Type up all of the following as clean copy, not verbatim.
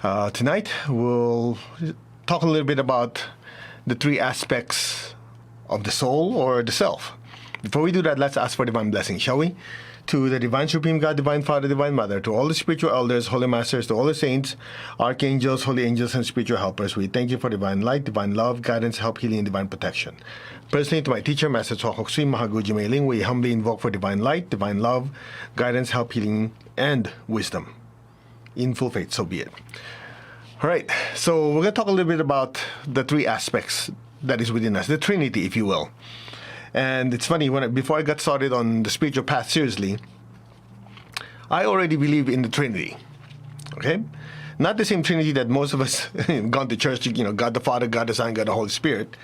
Tonight, we'll talk a little bit about the three aspects of the soul or the self. Before we do that, let's ask for divine blessing, shall we? To the Divine Supreme God, Divine Father, Divine Mother, to all the spiritual elders, holy masters, to all the saints, archangels, holy angels, and spiritual helpers, we thank you for divine light, divine love, guidance, help, healing, and divine protection. Personally, to my teacher, Master Chokoksui Mahaguji Meiling, we humbly invoke for divine light, divine love, guidance, help, healing, and wisdom. In full faith, so be it. All right, so we're going to talk a little bit about the three aspects that is within us, the Trinity, if you will. And it's funny, before I got started on the spiritual path seriously, I already believe in the Trinity, okay? Not the same Trinity that most of us gone to church, God the Father, God the Son, God the Holy Spirit.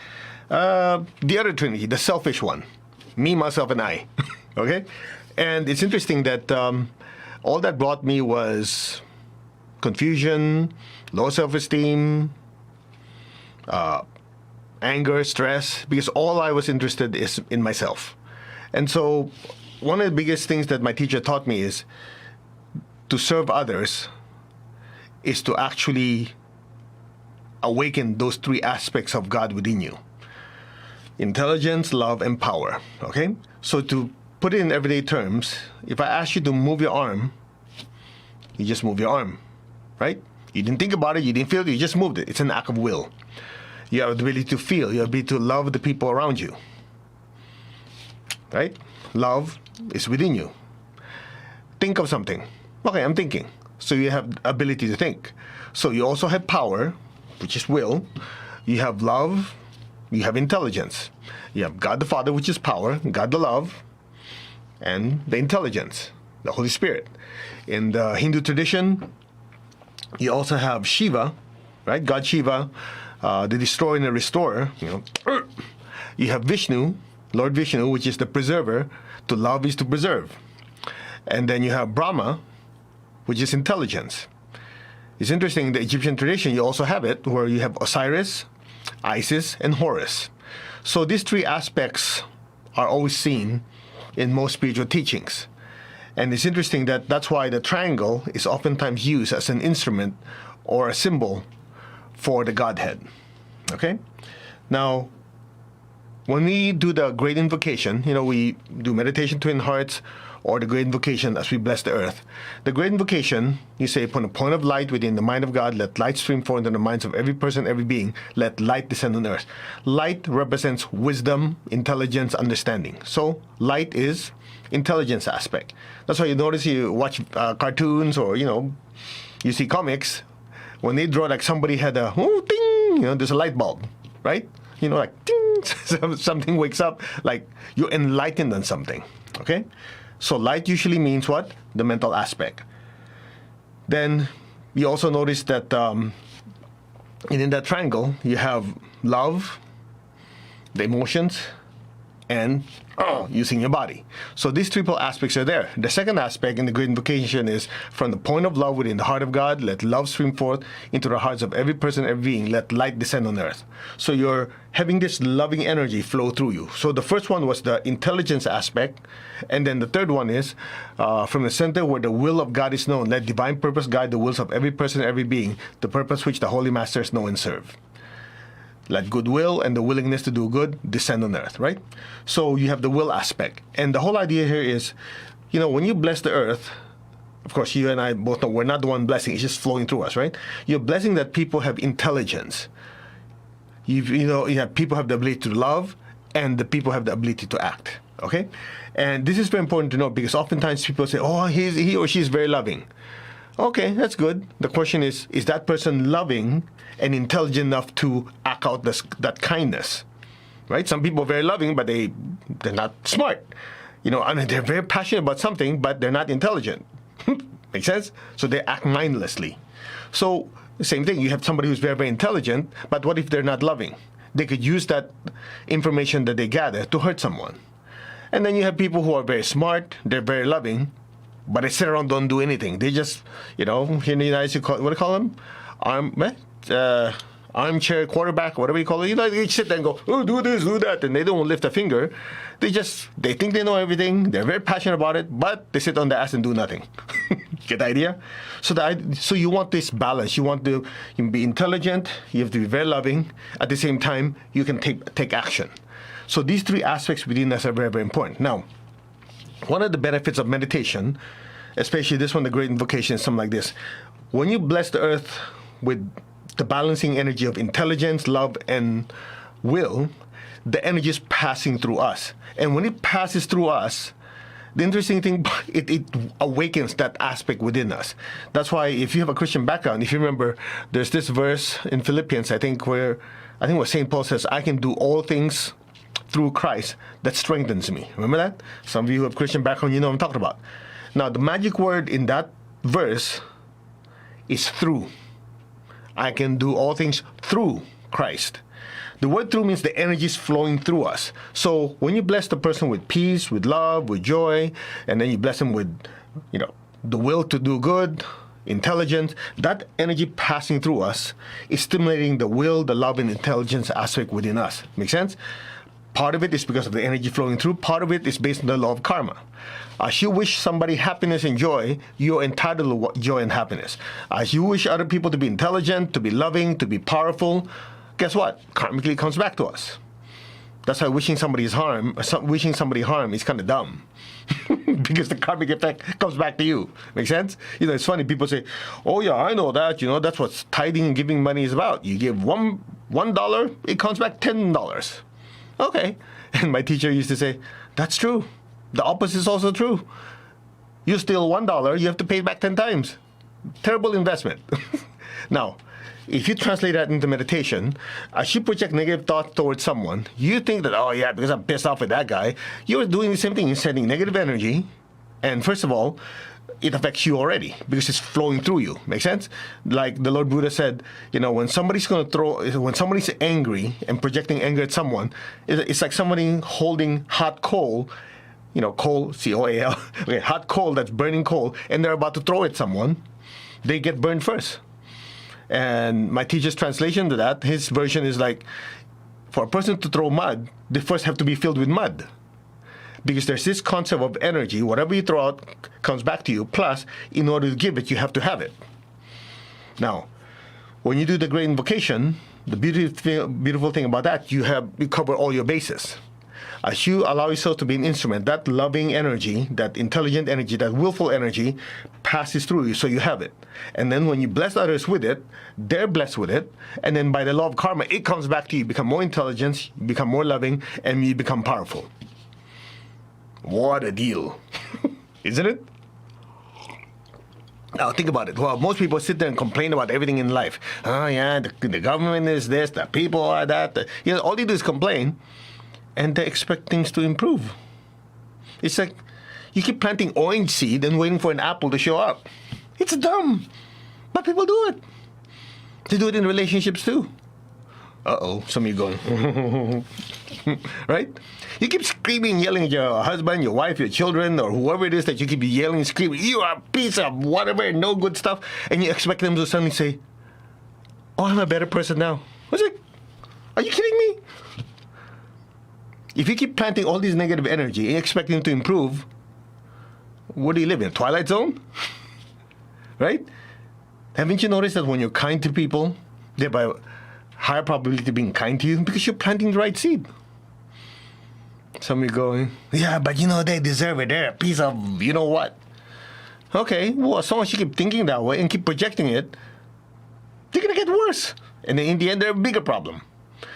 The other Trinity, the selfish one, me, myself, and I, okay? And it's interesting that all that brought me was confusion, low self-esteem, anger, stress, because all I was interested is in myself. And so one of the biggest things that my teacher taught me is to serve others is to actually awaken those three aspects of God within you. Intelligence, love, and power, okay? So to put it in everyday terms, if I ask you to move your arm, you just move your arm, right? You didn't think about it, you didn't feel it, you just moved it. It's an act of will. You have the ability to feel, you have the ability to love the people around you, right? Love is within you. Think of something. Okay, I'm thinking. So you have the ability to think. So you also have power, which is will. You have love, you have intelligence. You have God the Father, which is power, God the love, and the intelligence, the Holy Spirit. In the Hindu tradition, you also have Shiva, right? God Shiva, the destroyer and the restorer. You have Vishnu, Lord Vishnu, which is the preserver. To love is to preserve. And then you have Brahma, which is intelligence. It's interesting, in the Egyptian tradition, you also have it, where you have Osiris, Isis, and Horus. So these three aspects are always seen in most spiritual teachings. And it's interesting that that's why the triangle is oftentimes used as an instrument or a symbol for the Godhead, okay? Now, when we do the Great Invocation, we do meditation, twin hearts, or the Great Invocation as we bless the earth. The Great Invocation, you say, upon a point of light within the mind of God, let light stream forth into the minds of every person, every being. Let light descend on earth. Light represents wisdom, intelligence, understanding. So light is intelligence aspect. That's why you notice you watch cartoons or, you see comics. When they draw like somebody had a, ding, there's a light bulb, right? Like ding, something wakes up, like you're enlightened on something, okay? So light usually means what? The mental aspect. Then you also notice that in that triangle, you have love, the emotions, and using your body. So these triple aspects are there. The second aspect in the Great Invocation is from the point of love within the heart of God, let love stream forth into the hearts of every person, every being, let light descend on earth. So you're having this loving energy flow through you. So the first one was the intelligence aspect, and then the third one is from the center where the will of God is known, let divine purpose guide the wills of every person, every being, the purpose which the holy masters know and serve. Let goodwill and the willingness to do good descend on earth, right? So you have the will aspect. And the whole idea here is, when you bless the earth, of course, you and I both know we're not the one blessing, it's just flowing through us, right? You're blessing that people have intelligence. You have people have the ability to love, and the people have the ability to act, okay? And this is very important to know because oftentimes people say, oh, he or she is very loving. Okay, that's good. The question is that person loving and intelligent enough to act out that kindness, right? Some people are very loving, but they're not smart. I mean, they're very passionate about something, but they're not intelligent. Make sense? So they act mindlessly. So same thing, you have somebody who's very, very intelligent, but what if they're not loving? They could use that information that they gather to hurt someone. And then you have people who are very smart, they're very loving, but they sit around, don't do anything. They just, here in the United States, what do you call them? armchair quarterback, whatever you call it. They sit there and go, oh, do this, do that, and they don't lift a finger. They think they know everything. They're very passionate about it, but they sit on the ass and do nothing. Get the idea? So you want this balance. You want to be intelligent. You have to be very loving. At the same time, you can take action. So these three aspects within us are very, very important. Now, one of the benefits of meditation, especially this one, the Great Invocation, is something like this. When you bless the earth with the balancing energy of intelligence, love, and will, the energy is passing through us. And when it passes through us, the interesting thing, it awakens that aspect within us. That's why if you have a Christian background, if you remember, there's this verse in Philippians, I think where St. Paul says, I can do all things through Christ that strengthens me. Remember that? Some of you who have Christian background, you know what I'm talking about. Now, the magic word in that verse is through. I can do all things through Christ. The word through means the energy is flowing through us. So when you bless the person with peace, with love, with joy, and then you bless them with, the will to do good, intelligence, that energy passing through us is stimulating the will, the love, and intelligence aspect within us. Make sense? Part of it is because of the energy flowing through. Part of it is based on the law of karma. As you wish somebody happiness and joy, you're entitled to joy and happiness. As you wish other people to be intelligent, to be loving, to be powerful, guess what? Karmically it comes back to us. That's why wishing somebody harm is kind of dumb. Because the karmic effect comes back to you. Make sense? It's funny. People say, oh yeah, I know that. That's what tithing and giving money is about. You give $1, it comes back $10. Okay. And my teacher used to say, that's true. The opposite is also true. You steal $1, you have to pay it back 10 times. Terrible investment. Now, if you translate that into meditation, as you project negative thoughts towards someone, you think that, oh yeah, because I'm pissed off with that guy, you're doing the same thing. You're sending negative energy. And first of all, it affects you already because it's flowing through you. Make sense? Like the Lord Buddha said, when somebody's angry and projecting anger at someone, it's like somebody holding hot coal, coal, C-O-A-L, okay, hot coal that's burning coal, and they're about to throw it at someone, they get burned first. And my teacher's translation to that, his version is like, for a person to throw mud, they first have to be filled with mud. Because there's this concept of energy, whatever you throw out comes back to you, plus, in order to give it, you have to have it. Now, when you do the Great Invocation, the beautiful thing about that, you cover all your bases. As you allow yourself to be an instrument, that loving energy, that intelligent energy, that willful energy passes through you, so you have it. And then when you bless others with it, they're blessed with it. And then by the law of karma, it comes back to you. You become more intelligent, you become more loving, and you become powerful. What a deal. Isn't it? Now think about it. Well, most people sit there and complain about everything in life. Oh yeah, the government is this, the people are that. All they do is complain. And they expect things to improve. It's like you keep planting orange seed and waiting for an apple to show up. It's dumb. But people do it. They do it in relationships too. Uh-oh, some of you going, right? You keep screaming, yelling at your husband, your wife, your children, or whoever it is that you keep yelling and screaming, you are a piece of whatever, no good stuff, and you expect them to suddenly say, oh, I'm a better person now. I was like, are you kidding me? If you keep planting all this negative energy and expecting them to improve, where do you live in? A Twilight Zone? Right? Haven't you noticed that when you're kind to people, they're by higher probability of being kind to you because you're planting the right seed? Some of you going, yeah, but they deserve it. They're a piece of what. Okay, well, as long as you keep thinking that way and keep projecting it, they're going to get worse. And then in the end, they're a bigger problem.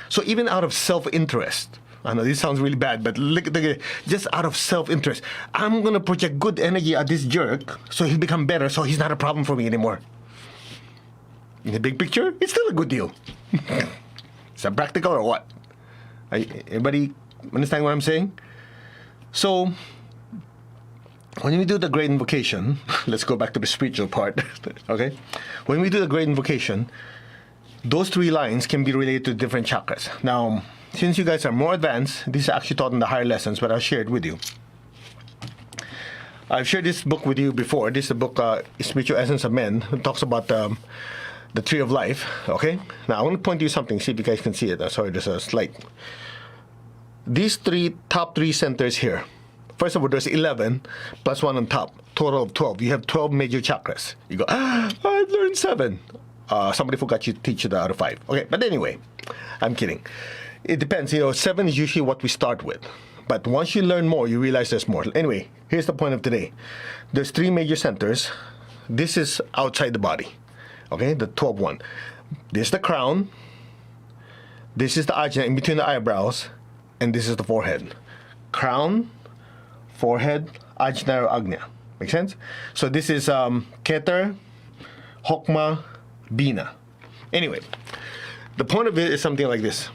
So even out of self-interest, I know this sounds really bad, but look at just out of self-interest, I'm going to project good energy at this jerk so he'll become better, so he's not a problem for me anymore. In the big picture, it's still a good deal. Is that practical or what? Everybody understand what I'm saying? So, when we do the Great Invocation, let's go back to the spiritual part, okay? When we do the Great Invocation, those three lines can be related to different chakras. Now, since you guys are more advanced, this is actually taught in the higher lessons, but I'll share it with you. I've shared this book with you before. This is the book, Spiritual Essence of Men. It talks about the tree of life, okay? Now, I want to point to you something, see if you guys can see it. Sorry, there's a slight. These top three centers here. First of all, there's 11 plus 1 on top, total of 12. You have 12 major chakras. You go, I've learned 7. Somebody forgot to teach you the other 5. Okay, but anyway, I'm kidding. It depends. 7 is usually what we start with. But once you learn more, you realize there's more. Anyway, here's the point of today. There's 3 major centers. This is outside the body. Okay, the 12 one. This is the crown. This is the ajna in between the eyebrows. And this is the forehead. Crown, forehead, ajna or agnya. Make sense? So this is Keter, Hokma, Bina. Anyway, the point of it is something like this.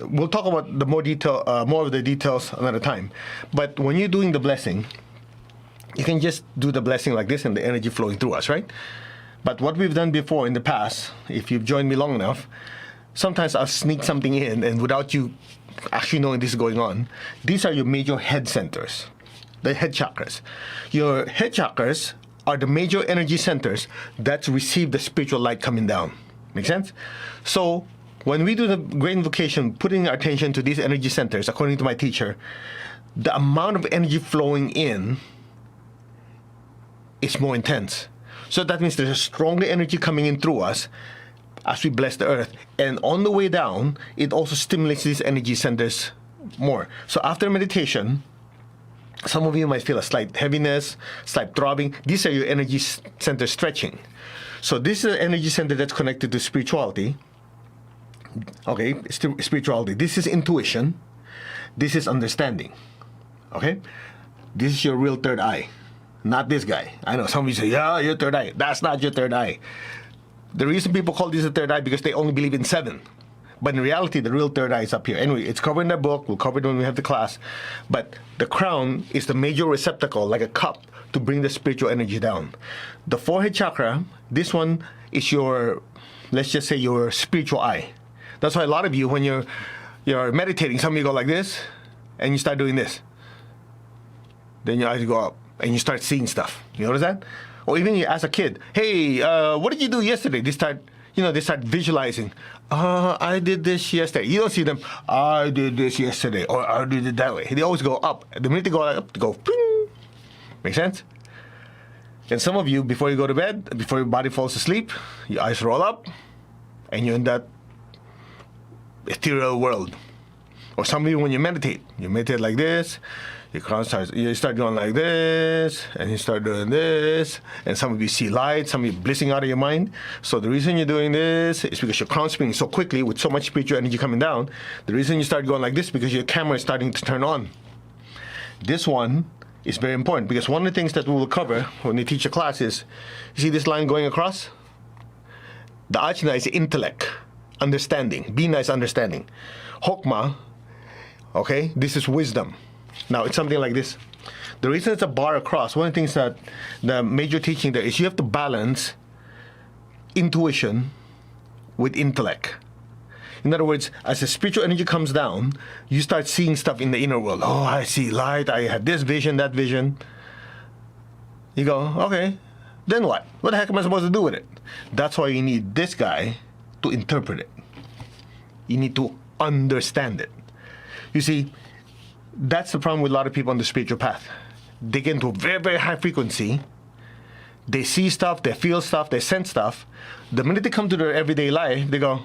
We'll talk about the more of the details another time. But when you're doing the blessing, you can just do the blessing like this and the energy flowing through us, right? But what we've done before in the past, if you've joined me long enough, sometimes I'll sneak something in, and without you actually knowing this is going on, these are your major head centers, the head chakras. Your head chakras are the major energy centers that receive the spiritual light coming down. Make sense? So when we do the great invocation, putting our attention to these energy centers, according to my teacher, the amount of energy flowing in is more intense. So that means there's a stronger energy coming in through us as we bless the earth. And on the way down, it also stimulates these energy centers more. So after meditation, some of you might feel a slight heaviness, slight throbbing. These are your energy centers stretching. So this is an energy center that's connected to spirituality. Okay, spirituality. This is intuition. This is understanding. Okay? This is your real third eye. Not this guy. I know some of you say, yeah, your third eye. That's not your third eye. The reason people call this a third eye because they only believe in 7. But in reality, the real third eye is up here. Anyway, it's covered in the book. We'll cover it when we have the class. But the crown is the major receptacle, like a cup, to bring the spiritual energy down. The forehead chakra, this one is your, let's just say, your spiritual eye. That's why a lot of you, when you're meditating, some of you go like this, and you start doing this. Then your eyes go up, and you start seeing stuff. You notice that? Or even you ask a kid, hey, what did you do yesterday? They start visualizing. I did this yesterday. You don't see them, I did this yesterday, or I did it that way. They always go up. The minute they go up, they go, ping. Make sense? And some of you, before you go to bed, before your body falls asleep, your eyes roll up, and you're in that ethereal world. Or some of you, when you meditate like this, you start going like this, and you start doing this, and some of you see light, some of you blissing out of your mind. So the reason you're doing this is because your crown spinning so quickly with so much spiritual energy coming down. The reason you start going like this is because your camera is starting to turn on. This one is very important because one of the things that we will cover when we teach a class is, you see this line going across? The ajna is intellect, understanding. Bina is understanding. Hokma, okay, this is wisdom. Now, it's something like this. The reason it's a bar across, one of the things that the major teaching there is you have to balance intuition with intellect. In other words, as the spiritual energy comes down, you start seeing stuff in the inner world. Oh, I see light, I have this vision, that vision. You go, okay, then what? What the heck am I supposed to do with it? That's why you need this guy to interpret it. You need to understand it. You see, that's the problem with a lot of people on the spiritual path. They get into a very, very high frequency. They see stuff, they feel stuff, they sense stuff. The minute they come to their everyday life, they go,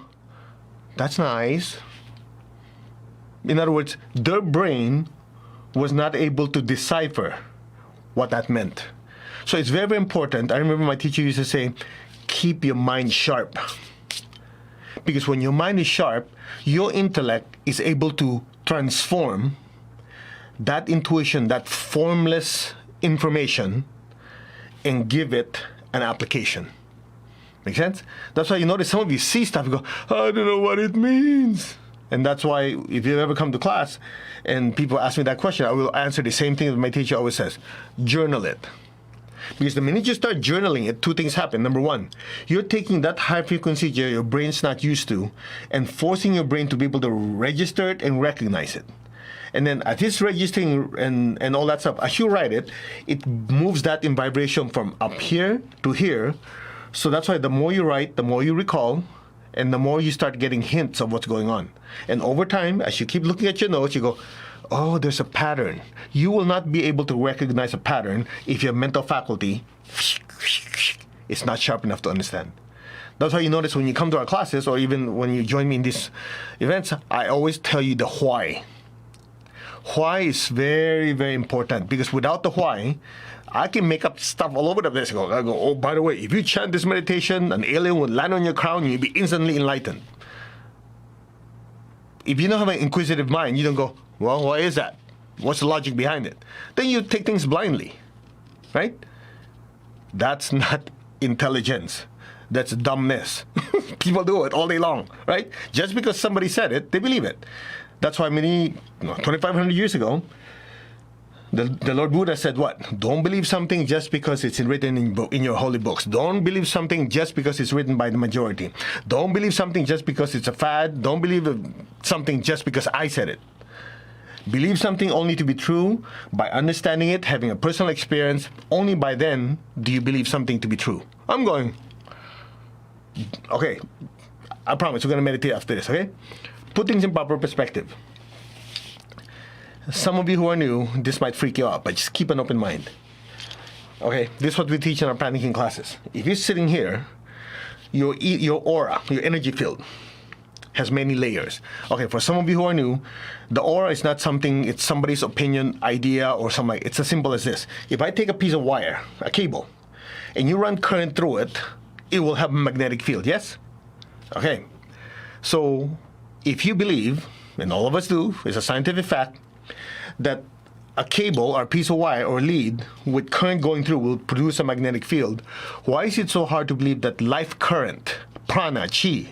that's nice. In other words, their brain was not able to decipher what that meant. So it's very, very important. I remember my teacher used to say, keep your mind sharp. Because when your mind is sharp, your intellect is able to transform that intuition, that formless information, and give it an application. Make sense? That's why you notice some of you see stuff and go, I don't know what it means. And that's why if you ever come to class and people ask me that question, I will answer the same thing that my teacher always says. Journal it. Because the minute you start journaling it, 2 things happen. Number 1, you're taking that high frequency that your brain's not used to and forcing your brain to be able to register it and recognize it. And then at this registering and all that stuff, as you write it, it moves that in vibration from up here to here. So that's why the more you write, the more you recall, and the more you start getting hints of what's going on. And over time, as you keep looking at your notes, you go, oh, there's a pattern. You will not be able to recognize a pattern if your mental faculty is not sharp enough to understand. That's why you notice when you come to our classes, or even when you join me in these events, I always tell you the why. Why is very, very important, because without the why, I can make up stuff all over the place. I go, oh, by the way, if you chant this meditation, an alien will land on your crown and you'll be instantly enlightened. If you don't have an inquisitive mind, you don't go, well, why is that? What's the logic behind it? Then you take things blindly, right? That's not intelligence. That's dumbness. People do it all day long, right? Just because somebody said it, they believe it. That's why 2,500 years ago, the Lord Buddha said what? Don't believe something just because it's written in your holy books. Don't believe something just because it's written by the majority. Don't believe something just because it's a fad. Don't believe something just because I said it. Believe something only to be true by understanding it, having a personal experience. Only by then do you believe something to be true. I'm going, okay, I promise we're going to meditate after this, okay? Put things in proper perspective. Some of you who are new, this might freak you out, but just keep an open mind. Okay, this is what we teach in our panicking classes. If you're sitting here, your aura, your energy field, has many layers. Okay, for some of you who are new, the aura is not something, it's somebody's opinion, idea, or something like, it's as simple as this. If I take a piece of wire, a cable, and you run current through it, it will have a magnetic field, yes? Okay, so if you believe, and all of us do, it's a scientific fact, that a cable or a piece of wire or lead with current going through will produce a magnetic field, why is it so hard to believe that life current, prana, chi,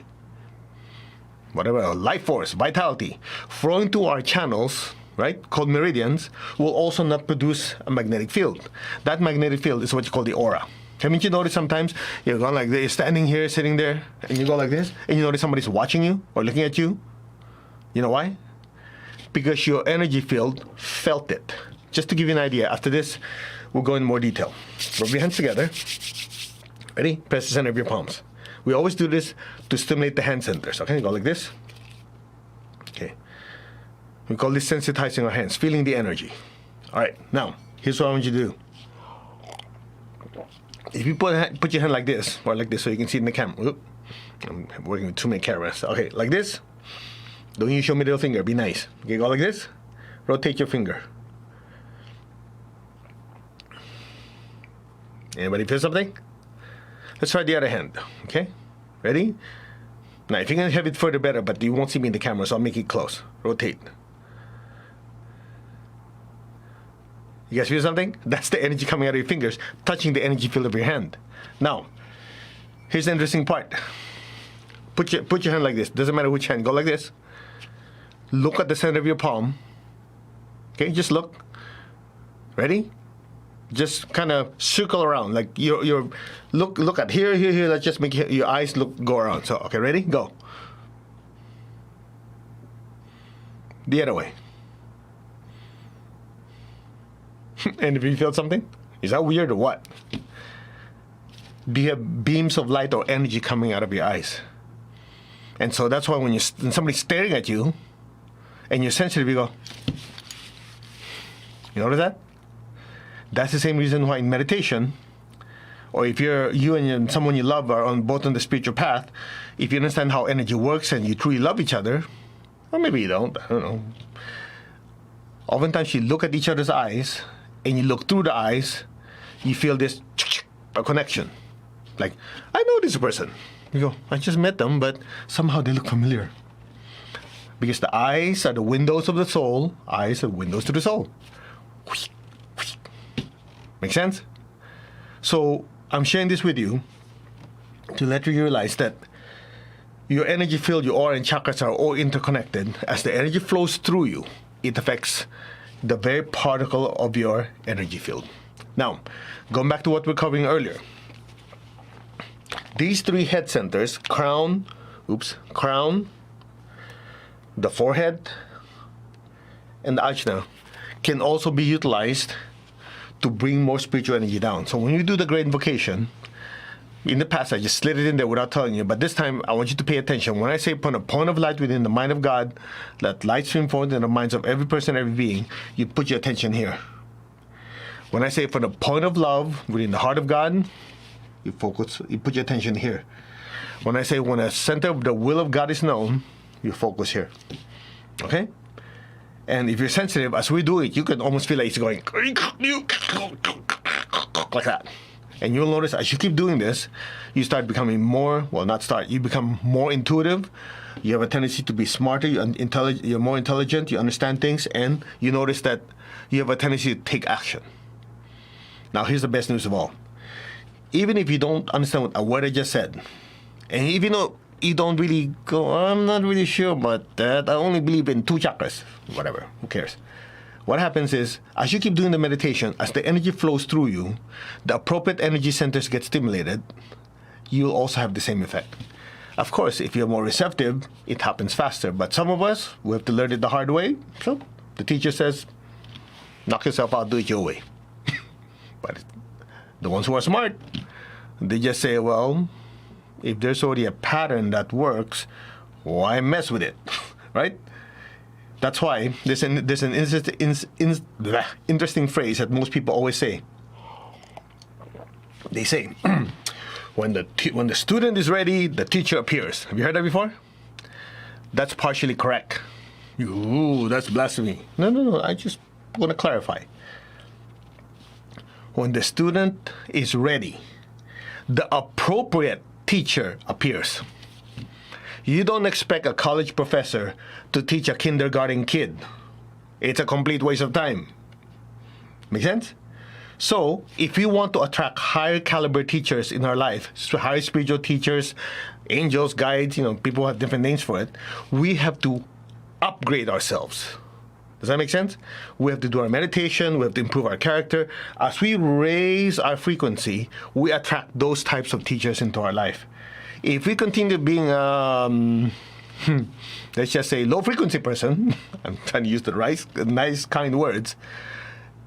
whatever, life force, vitality, flowing through our channels, right, called meridians, will also not produce a magnetic field? That magnetic field is what you call the aura. Haven't you noticed sometimes you're going like this, you're standing here, sitting there, and you go like this, and you notice somebody's watching you or looking at you? You know why? Because your energy field felt it. Just to give you an idea, after this, we'll go in more detail. Rub your hands together. Ready? Press the center of your palms. We always do this to stimulate the hand centers. Okay, go like this. Okay. We call this sensitizing our hands, feeling the energy. All right, now, here's what I want you to do. If you put your hand like this, or like this so you can see it in the camera. Oop, I'm working with too many cameras. Okay, like this. Don't use your middle finger, be nice. Okay, go like this. Rotate your finger. Anybody feel something? Let's try the other hand, okay? Ready? Now, if you can have it further, better, but you won't see me in the camera, so I'll make it close. Rotate. You guys feel something? That's the energy coming out of your fingers, touching the energy field of your hand. Now, here's the interesting part. Put your hand like this. Doesn't matter which hand. Go like this. Look at the center of your palm. Okay, just look. Ready? Just kind of circle around, like your look at here. Let's just make your eyes go around. So, okay, ready? Go. The other way. And if you feel something, is that weird or what? Do you have beams of light or energy coming out of your eyes? And so that's why when somebody's staring at you, and you're sensitive, you go. You notice that? That's the same reason why in meditation, or if you and someone you love are both on the spiritual path, if you understand how energy works and you truly love each other, or maybe you don't, I don't know. Oftentimes you look at each other's eyes, and you look through the eyes, you feel this a connection. Like, I know this person. You go, I just met them, but somehow they look familiar. Because the eyes are the windows of the soul. Eyes are windows to the soul. Make sense? So I'm sharing this with you to let you realize that your energy field, your aura and chakras are all interconnected. As the energy flows through you, it affects the very particle of your energy field. Now, going back to what we were covering earlier. These three head centers, crown, the forehead, and the ajna, can also be utilized to bring more spiritual energy down. So when you do the great invocation, in the past, I just slid it in there without telling you. But this time, I want you to pay attention. When I say put a point of light within the mind of God, let light stream forth in the minds of every person, every being, you put your attention here. When I say from the point of love within the heart of God, you put your attention here. When I say when a center of the will of God is known, you focus here. Okay? And if you're sensitive, as we do it, you can almost feel like it's going like that. And you'll notice as you keep doing this, you start becoming you become more intuitive. You have a tendency to be smarter, you're more intelligent, you understand things, and you notice that you have a tendency to take action. Now, here's the best news of all. Even if you don't understand what I just said, and even though you don't really go, I'm not really sure about that, I only believe in 2 chakras, whatever, who cares? What happens is, as you keep doing the meditation, as the energy flows through you, the appropriate energy centers get stimulated, you'll also have the same effect. Of course, if you're more receptive, it happens faster. But some of us, we have to learn it the hard way. So the teacher says, knock yourself out, do it your way. But the ones who are smart, they just say, well, if there's already a pattern that works, why mess with it, right? That's why there's an interesting phrase that most people always say. They say, when the student is ready, the teacher appears. Have you heard that before? That's partially correct. Ooh, that's blasphemy. No. I just want to clarify. When the student is ready, the appropriate teacher appears. You don't expect a college professor to teach a kindergarten kid. It's a complete waste of time. Make sense? So, if we want to attract higher caliber teachers in our life, higher spiritual teachers, angels, guides, people have different names for it, we have to upgrade ourselves. Does that make sense? We have to do our meditation, we have to improve our character. As we raise our frequency, we attract those types of teachers into our life. If we continue being, let's just say, low-frequency person, I'm trying to use the nice, kind words,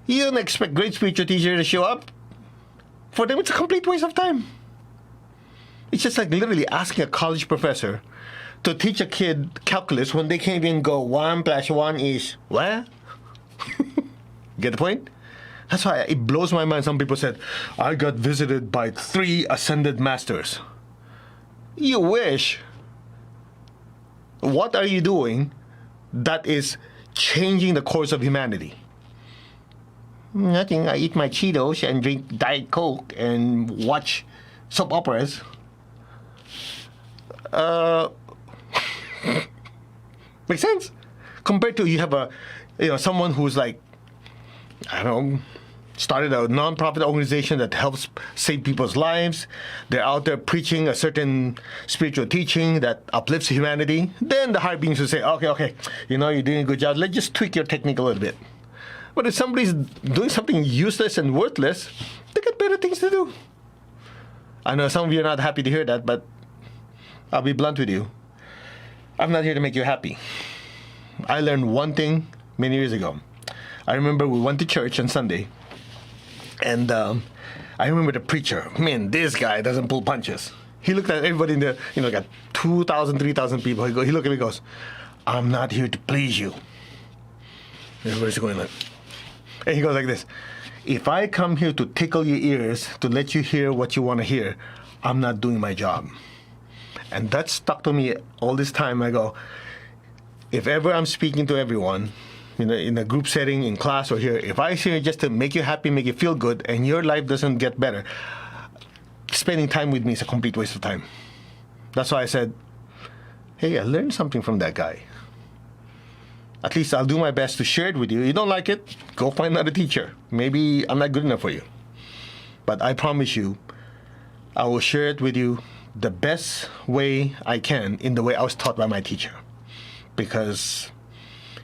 you don't expect great spiritual teachers to show up. For them, it's a complete waste of time. It's just like literally asking a college professor to teach a kid calculus when they can't even go 1 + 1 is what? Get the point? That's why it blows my mind. Some people said, I got visited by 3 ascended masters. You wish. What are you doing that is changing the course of humanity? Nothing. I eat my Cheetos and drink Diet Coke and watch soap operas. Makes sense? Compared to you have someone who's like, I don't know, started a non-profit organization that helps save people's lives. They're out there preaching a certain spiritual teaching that uplifts humanity. Then the higher beings will say, okay, you're doing a good job. Let's just tweak your technique a little bit. But if somebody's doing something useless and worthless, they got better things to do. I know some of you are not happy to hear that, but I'll be blunt with you. I'm not here to make you happy. I learned one thing many years ago. I remember we went to church on Sunday, and I remember the preacher. Man, this guy doesn't pull punches. He looked at everybody in there, got 2,000, 3,000 people. He looked at me and goes, I'm not here to please you. Everybody's going like, and he goes like this. If I come here to tickle your ears, to let you hear what you want to hear, I'm not doing my job. And that stuck to me all this time. I go, if ever I'm speaking to everyone, in a group setting, in class or here, if I say just to make you happy, make you feel good, and your life doesn't get better, spending time with me is a complete waste of time. That's why I said, hey, I learned something from that guy. At least I'll do my best to share it with you. You don't like it, go find another teacher. Maybe I'm not good enough for you. But I promise you, I will share it with you the best way I can in the way I was taught by my teacher. Because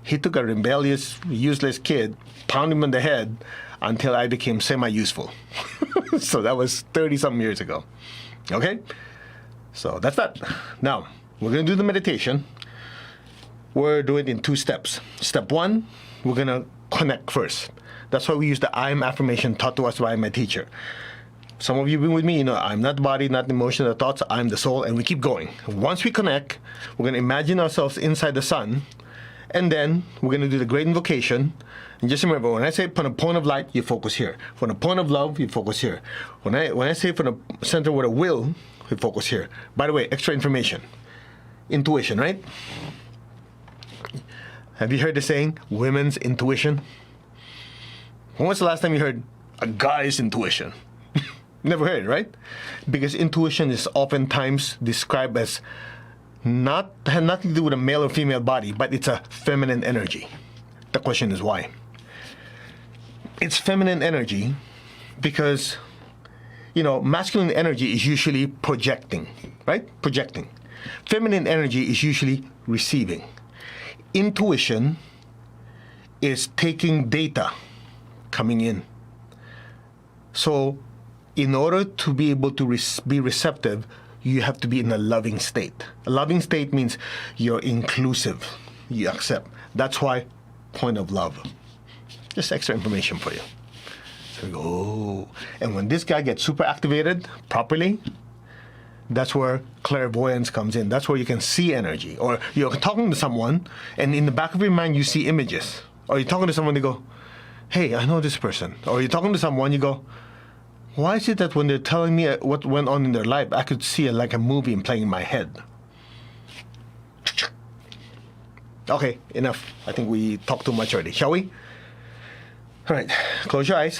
he took a rebellious, useless kid, pounded him in the head until I became semi-useful. So that was 30-something years ago. Okay? So that's that. Now, we're going to do the meditation. We're doing it in 2 steps. Step 1, we're going to connect first. That's why we use the I am affirmation taught to us by my teacher. Some of you have been with me, I'm not the body, not the emotion, the thoughts, I'm the soul, and we keep going. Once we connect, we're going to imagine ourselves inside the sun, and then we're going to do the great invocation. And just remember, when I say from a point of light, you focus here. From a point of love, you focus here. When I say from the center with a will, you focus here. By the way, extra information. Intuition, right? Have you heard the saying, women's intuition? When was the last time you heard a guy's intuition? Never heard, right? Because intuition is oftentimes described as had nothing to do with a male or female body, but it's a feminine energy. The question is why? It's feminine energy because, masculine energy is usually projecting, right? Projecting. Feminine energy is usually receiving. Intuition is taking data coming in. So, in order to be able to be receptive, you have to be in a loving state. A loving state means you're inclusive. You accept. That's why point of love. Just extra information for you. So we go, oh. And when this guy gets super activated properly, that's where clairvoyance comes in. That's where you can see energy. Or you're talking to someone, and in the back of your mind, you see images. Or you're talking to someone, they go, hey, I know this person. Or you're talking to someone, you go, why is it that when they're telling me what went on in their life, I could see it like a movie playing in my head? Okay, enough. I think we talked too much already. Shall we? All right, close your eyes.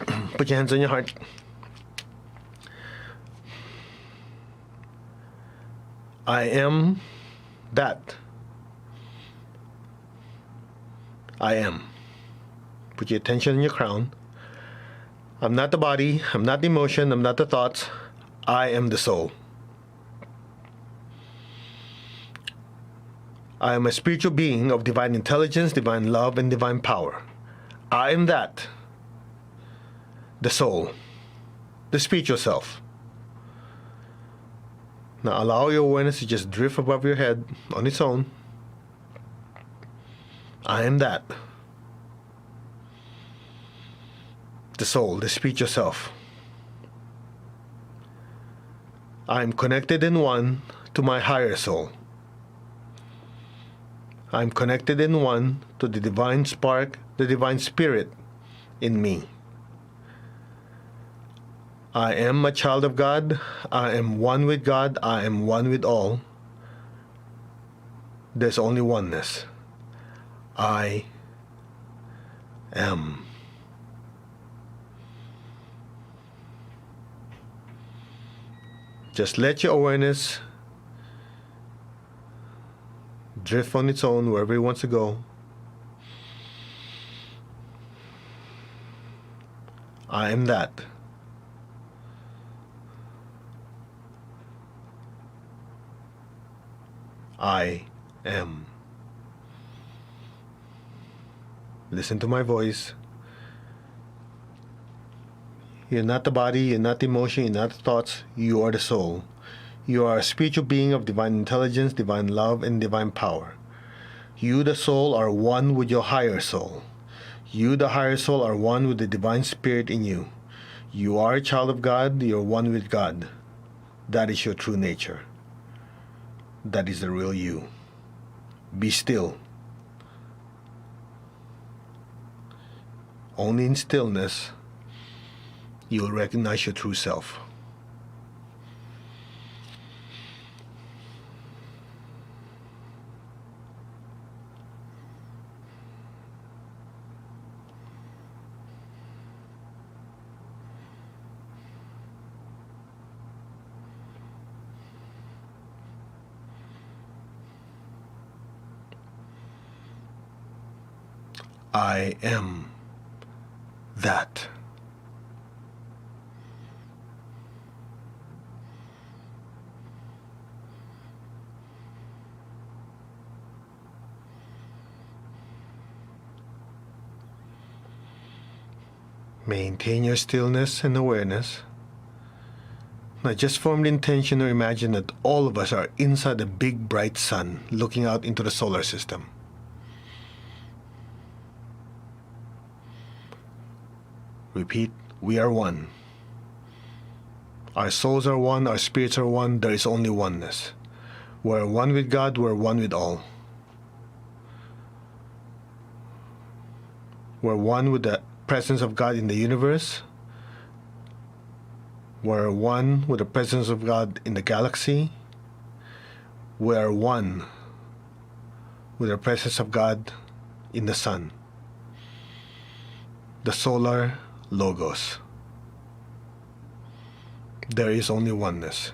Put your hands on your heart. I am that. I am. Put your attention on your crown. I'm not the body. I'm not the emotion. I'm not the thoughts. I am the soul. I am a spiritual being of divine intelligence, divine love, and divine power. I am that. The soul. The spiritual self. Now allow your awareness to just drift above your head on its own. I am that. The soul, the spiritual self. I am connected in one to my higher soul. I am connected in one to the divine spark, the divine spirit in me. I am a child of God. I am one with God. I am one with all. There's only oneness. I am. Just let your awareness drift on its own wherever it wants to go. I am that. I am. Listen to my voice. You're not the body, you're not the emotion, you're not the thoughts, you are the soul. You are a spiritual being of divine intelligence, divine love, and divine power. You, the soul, are one with your higher soul. You, the higher soul, are one with the divine spirit in you. You are a child of God, you're one with God. That is your true nature. That is the real you. Be still. Only in stillness you will recognize your true self. I am that. Maintain your stillness and awareness. Now just form the intention or imagine that all of us are inside a big bright sun looking out into the solar system. Repeat, we are one. Our souls are one, our spirits are one, there is only oneness. We're one with God, we're one with all. We're one with the presence of God in the universe. We're one with the presence of God in the galaxy. We're one with the presence of God in the sun, the solar logos. There is only oneness.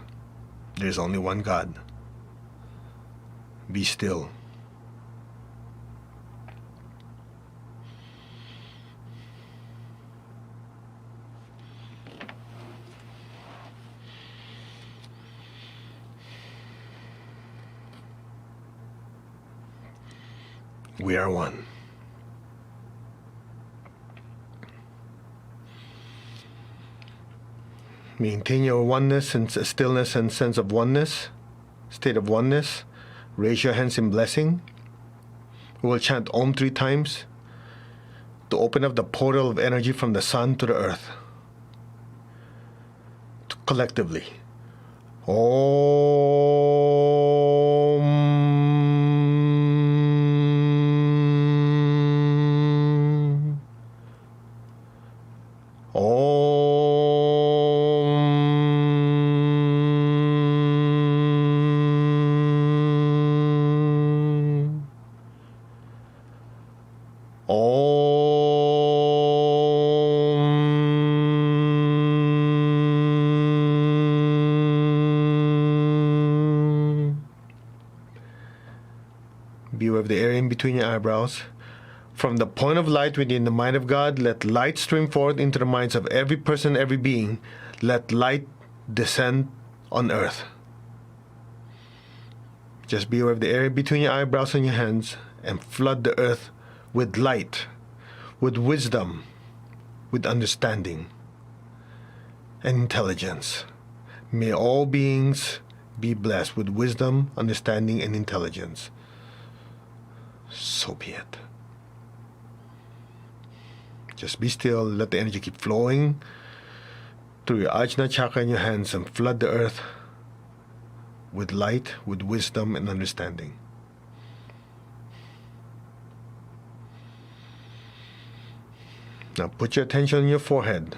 There is only one God. Be still. We are one. Maintain your oneness and stillness and sense of oneness, state of oneness. Raise your hands in blessing. We will chant Om 3 times to open up the portal of energy from the sun to the earth. Collectively. Om. Beware of the area in between your eyebrows. From the point of light within the mind of God, let light stream forth into the minds of every person, every being. Let light descend on earth. Just beware of the area between your eyebrows and your hands and flood the earth with light, with wisdom, with understanding and intelligence. May all beings be blessed with wisdom, understanding, and intelligence. So be it. Just be still, let the energy keep flowing through your Ajna chakra in your hands and flood the earth with light, with wisdom and understanding. Now put your attention on your forehead,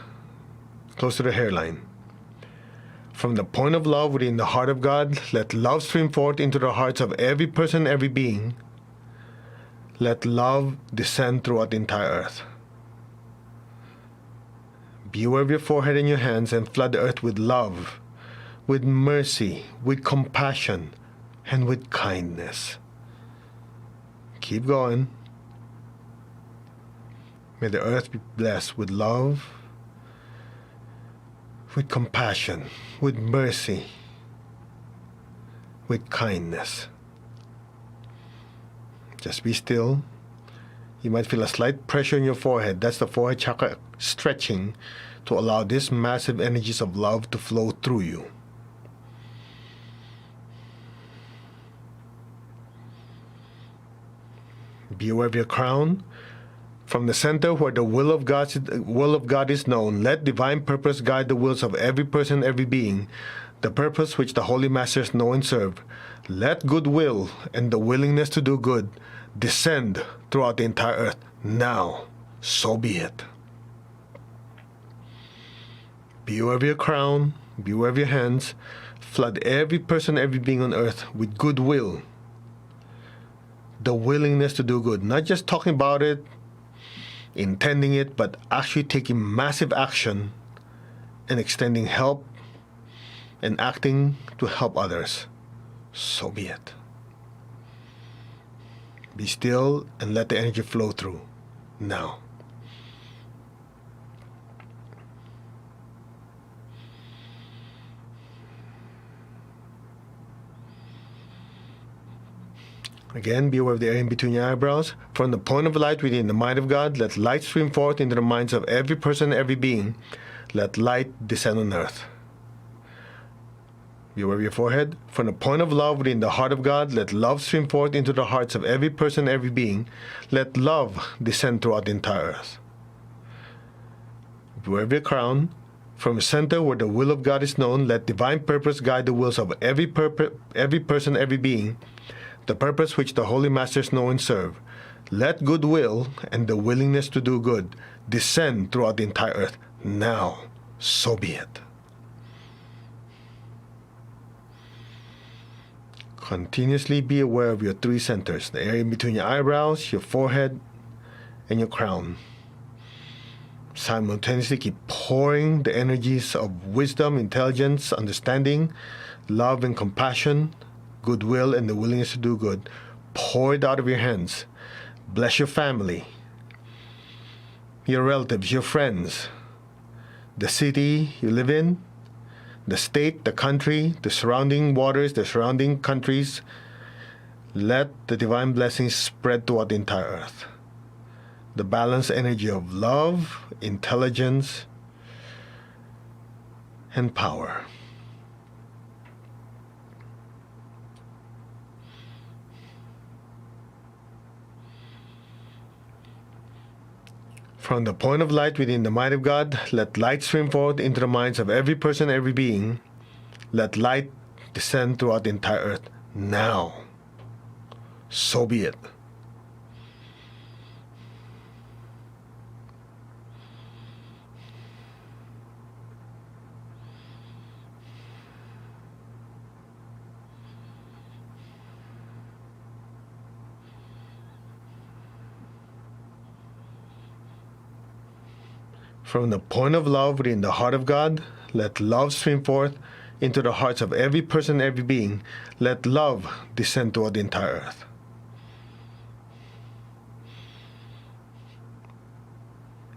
close to the hairline. From the point of love within the heart of God, let love stream forth into the hearts of every person, every being. Let love descend throughout the entire earth. Beware of your forehead and your hands and flood the earth with love, with mercy, with compassion, and with kindness. Keep going. May the earth be blessed with love, with compassion, with mercy, with kindness. Just be still. You might feel a slight pressure in your forehead. That's the forehead chakra stretching to allow these massive energies of love to flow through you. Be aware of your crown. From the center where the will of God is known, let divine purpose guide the wills of every person, every being, the purpose which the Holy Masters know and serve. Let goodwill and the willingness to do good descend throughout the entire earth. Now, so be it. Be aware of your crown, be aware of your hands. Flood every person, every being on earth with goodwill. The willingness to do good. Not just talking about it, intending it, but actually taking massive action and extending help and acting to help others. So be it. Be still and let the energy flow through. Now. Again, be aware of the area in between your eyebrows. From the point of light within the mind of God, let light stream forth into the minds of every person, every being. Let light descend on earth. Be aware of your forehead. From the point of love within the heart of God, let love stream forth into the hearts of every person, every being. Let love descend throughout the entire earth. wherever your crown. From the center where the will of God is known, let divine purpose guide the wills of every person, every being, the purpose which the Holy Masters know and serve. Let goodwill and the willingness to do good descend throughout the entire earth. Now, so be it. Continuously be aware of your three centers, the area between your eyebrows, your forehead, and your crown. Simultaneously keep pouring the energies of wisdom, intelligence, understanding, love and compassion, goodwill and the willingness to do good. Pour it out of your hands. Bless your family, your relatives, your friends, the city you live in, the state, the country, the surrounding waters, the surrounding countries. Let the divine blessings spread throughout the entire earth. The balanced energy of love, intelligence, and power. From the point of light within the mind of God, let light stream forth into the minds of every person, every being. Let light descend throughout the entire earth. Now, so be it. From the point of love within the heart of God, let love stream forth into the hearts of every person, every being. Let love descend toward the entire earth.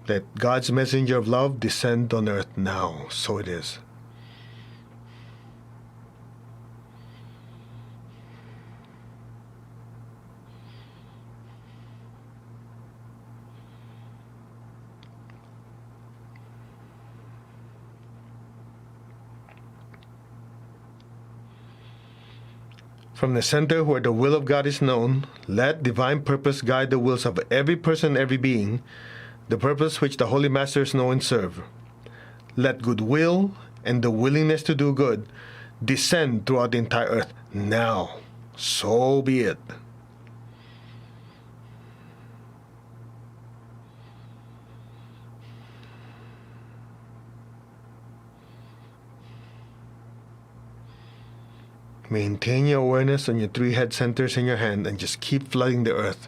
Let God's messenger of love descend on earth now. So it is. From the center where the will of God is known, let divine purpose guide the wills of every person, every being, the purpose which the Holy Masters know and serve. Let goodwill and the willingness to do good descend throughout the entire earth. Now, so be it. Maintain your awareness on your three head centers in your hand and just keep flooding the earth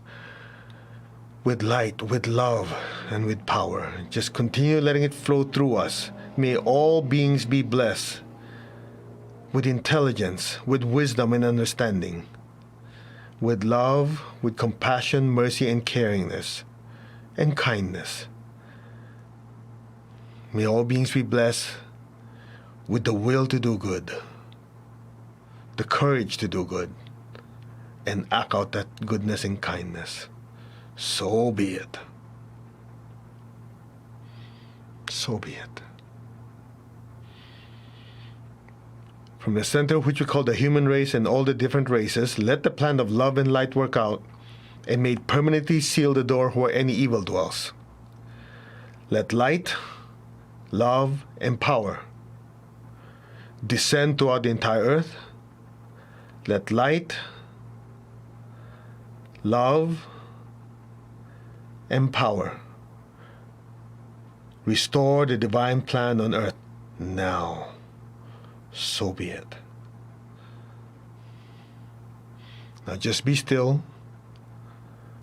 with light, with love, and with power. Just continue letting it flow through us. May all beings be blessed with intelligence, with wisdom and understanding, with love, with compassion, mercy, and caringness, and kindness. May all beings be blessed with the will to do good, the courage to do good, and act out that goodness and kindness. So be it. So be it. From the center which we call the human race and all the different races, let the plan of love and light work out, and may it permanently seal the door where any evil dwells. Let light, love, and power descend throughout the entire earth. Let light, love, and power restore the divine plan on earth now. So be it. Now just be still.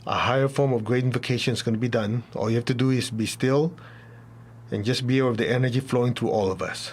A higher form of great invocation is going to be done. All you have to do is be still and just be aware of the energy flowing through all of us.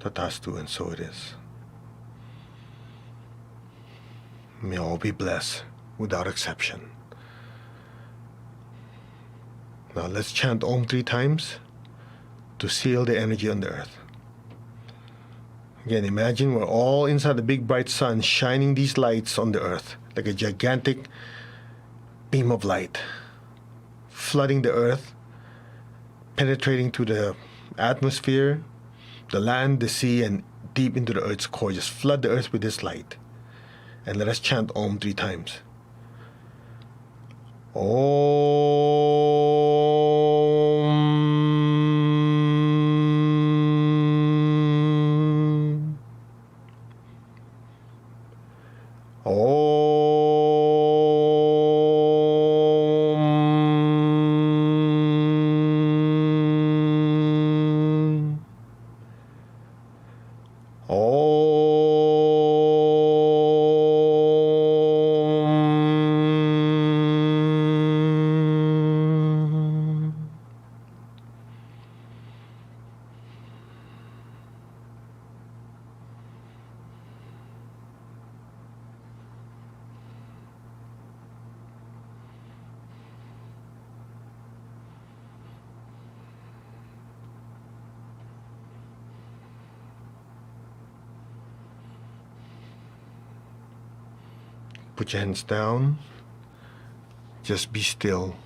Tatastu, and so it is. May all be blessed without exception. Now let's chant Om 3 times to seal the energy on the earth. Again, imagine we're all inside the big bright sun, shining these lights on the earth like a gigantic beam of light, flooding the earth, penetrating to the atmosphere, the land, the sea, and deep into the earth's core. Just flood the earth with this light. And let us chant Om 3 times. Om. Put your hands down. Just be still.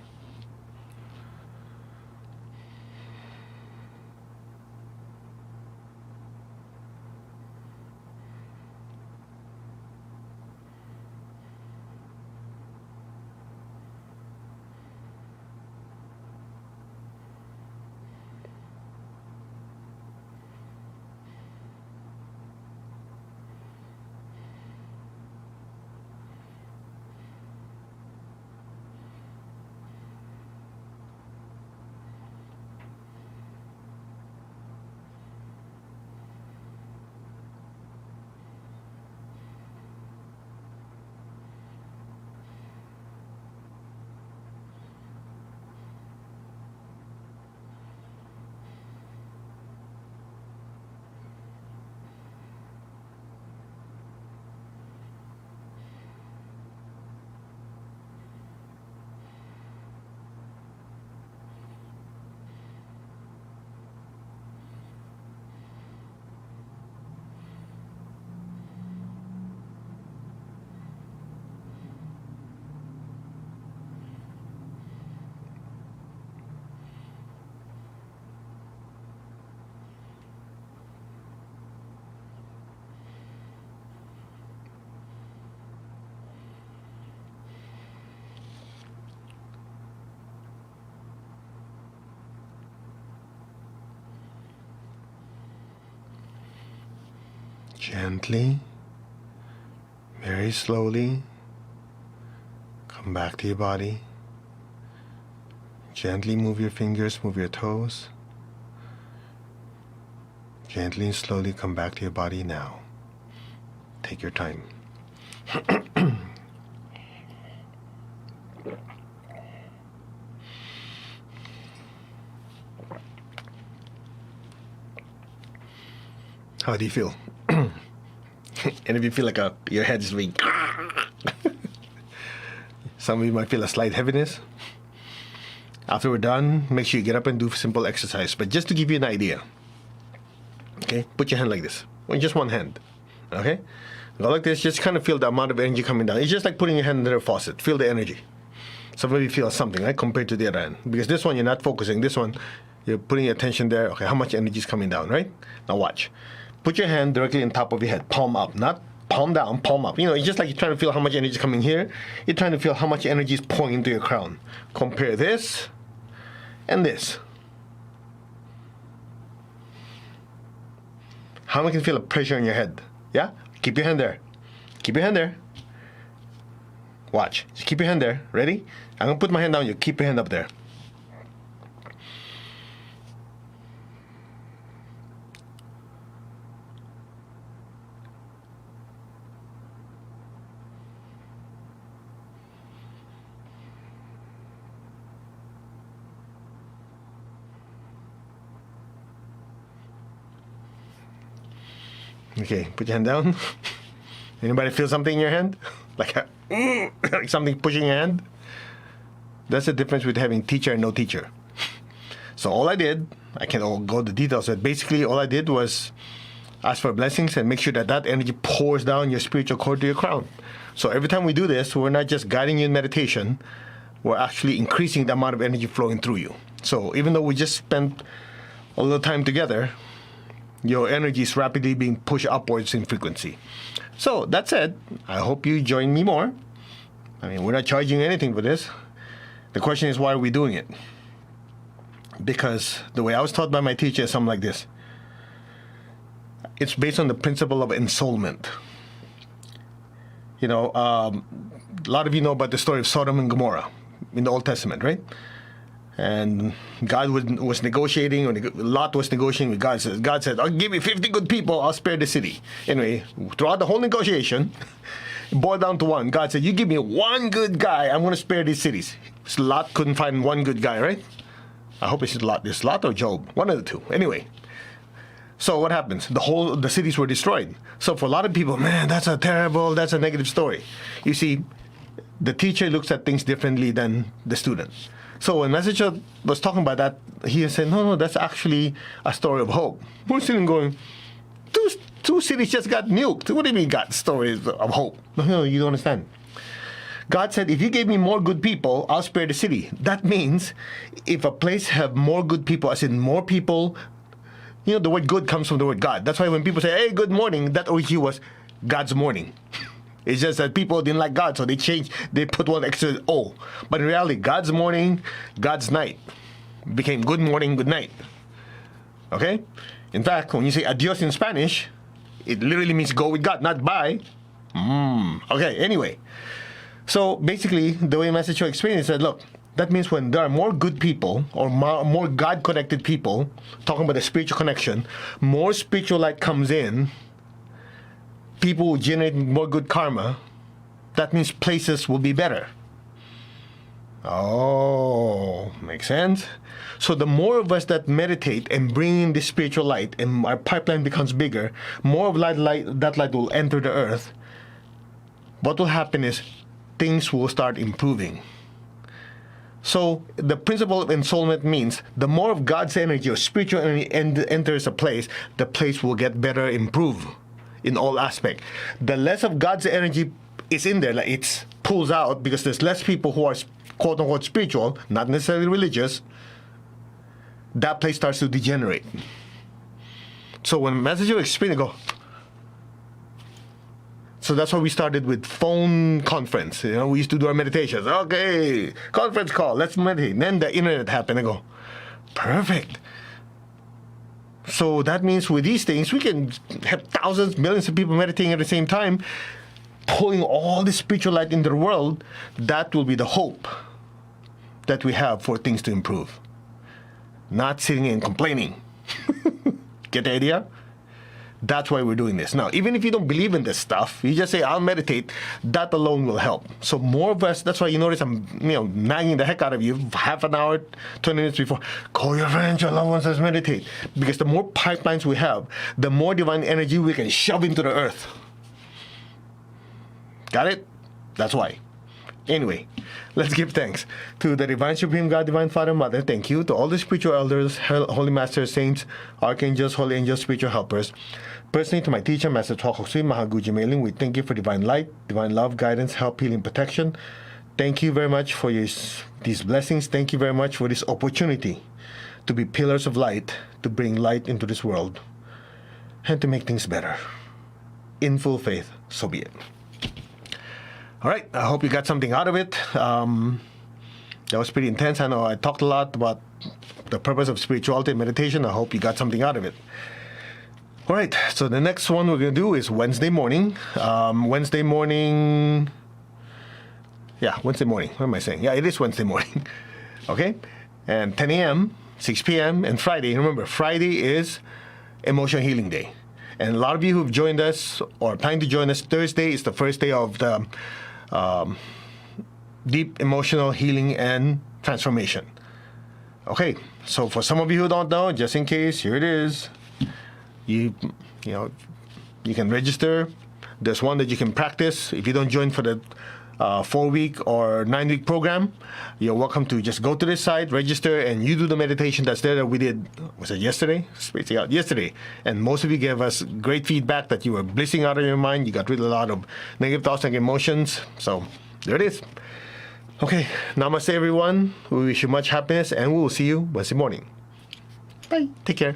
Gently, very slowly, come back to your body. Gently move your fingers, move your toes. Gently and slowly come back to your body now. Take your time. How do you feel? And if you feel like your head is being... Some of you might feel a slight heaviness. After we're done, make sure you get up and do simple exercise. But just to give you an idea, okay, put your hand like this. Or just one hand, okay? Go like this, just kind of feel the amount of energy coming down. It's just like putting your hand under a faucet. Feel the energy. Some of you feel something, right, compared to the other hand. Because this one, you're not focusing. This one, you're putting your attention there. Okay, how much energy is coming down, right? Now watch. Put your hand directly on top of your head, palm up, not palm down, palm up. You know, it's just like you're trying to feel how much energy is coming here. You're trying to feel how much energy is pouring into your crown. Compare this and this. How much can you feel a pressure on your head? Yeah? Keep your hand there. Keep your hand there. Watch. Just keep your hand there. Ready? I'm going to put my hand down. You keep your hand up there. Okay, put your hand down. Anybody feel something in your hand? Like something pushing your hand? That's the difference with having teacher and no teacher. So all I did, I can't go into details, but basically all I did was ask for blessings and make sure that that energy pours down your spiritual cord to your crown. So every time we do this, we're not just guiding you in meditation, we're actually increasing the amount of energy flowing through you. So even though we just spent a little time together, your energy is rapidly being pushed upwards in frequency. So that said, I hope you join me more. I mean, we're not charging anything for this. The question is, why are we doing it? Because the way I was taught by my teacher is something like this. It's based on the principle of ensoulment. You know, a lot of you know about the story of Sodom and Gomorrah in the Old Testament, right? And God was negotiating, or Lot was negotiating with God. God said, I'll give you 50 good people, I'll spare the city. Anyway, throughout the whole negotiation, it boiled down to one. God said, you give me one good guy, I'm going to spare these cities. So Lot couldn't find one good guy, right? I hope it's Lot. It's Lot or Job, one of the two. Anyway, so what happens? The cities were destroyed. So for a lot of people, man, that's a negative story. You see, the teacher looks at things differently than the student. So when Messenger was talking about that, he said, no, that's actually a story of hope. We're sitting going, two cities just got nuked. What do you mean got stories of hope? No, you don't understand. God said, if you gave me more good people, I'll spare the city. That means if a place have more good people, as in more people, you know, the word good comes from the word God. That's why when people say, hey, good morning, that originally was God's morning. It's just that people didn't like God, so they put one extra O. But in reality, God's morning, God's night became good morning, good night. Okay? In fact, when you say adios in Spanish, it literally means go with God, not bye. Okay, anyway. So basically, the way Master Cho explained it, said, look, that means when there are more good people or more God-connected people, talking about the spiritual connection, more spiritual light comes in, people will generate more good karma. That means places will be better. Oh, makes sense? So the more of us that meditate and bring in the spiritual light and our pipeline becomes bigger, more of that light will enter the earth. What will happen is things will start improving. So the principle of ensoulment means the more of God's energy or spiritual energy enters a place, the place will get better, improve in all aspects. The less of God's energy is in there, like it pulls out because there's less people who are quote unquote spiritual, not necessarily religious, that place starts to degenerate. So when messages explain it, go. So that's why we started with phone conference. You know, we used to do our meditations. Okay, conference call, let's meditate. And then the internet happened. I go, perfect. So that means with these things, we can have thousands, millions of people meditating at the same time, pulling all the spiritual light in the world. That will be the hope that we have for things to improve. Not sitting and complaining. Get the idea? That's why we're doing this. Now, even if you don't believe in this stuff, you just say, I'll meditate, that alone will help. So more of us, that's why you notice I'm nagging the heck out of you half an hour, 20 minutes before. Call your friends, your loved ones, let's meditate. Because the more pipelines we have, the more divine energy we can shove into the earth. Got it? That's why. Anyway, let's give thanks to the Divine Supreme God, Divine Father, Mother. Thank you to all the spiritual elders, Holy Masters, Saints, Archangels, Holy Angels, spiritual helpers. Personally, to my teacher, Master Chokoksui, Mahaguji Mailing, we thank you for divine light, divine love, guidance, help, healing, protection. Thank you very much for these blessings. Thank you very much for this opportunity to be pillars of light, to bring light into this world, and to make things better. In full faith, so be it. All right, I hope you got something out of it. That was pretty intense. I know I talked a lot about the purpose of spirituality and meditation. I hope you got something out of it. All right, so the next one we're going to do is Wednesday morning. Wednesday morning. What am I saying? Yeah, it is Wednesday morning. Okay? And 10 a.m., 6 p.m., and Friday. Remember, Friday is Emotional Healing Day. And a lot of you who've joined us or planning to join us, Thursday is the first day of the deep emotional healing and transformation. Okay, so for some of you who don't know, just in case, here it is. You can register. There's one that you can practice. If you don't join for the 4-week or 9-week program, you're welcome to just go to this site, register, and you do the meditation that's there that we did, was it yesterday? Spacing out, yesterday. And most of you gave us great feedback that you were blissing out of your mind. You got rid of a lot of negative thoughts and emotions. So there it is. Okay, namaste everyone. We wish you much happiness, and we will see you Wednesday morning. Bye. Take care.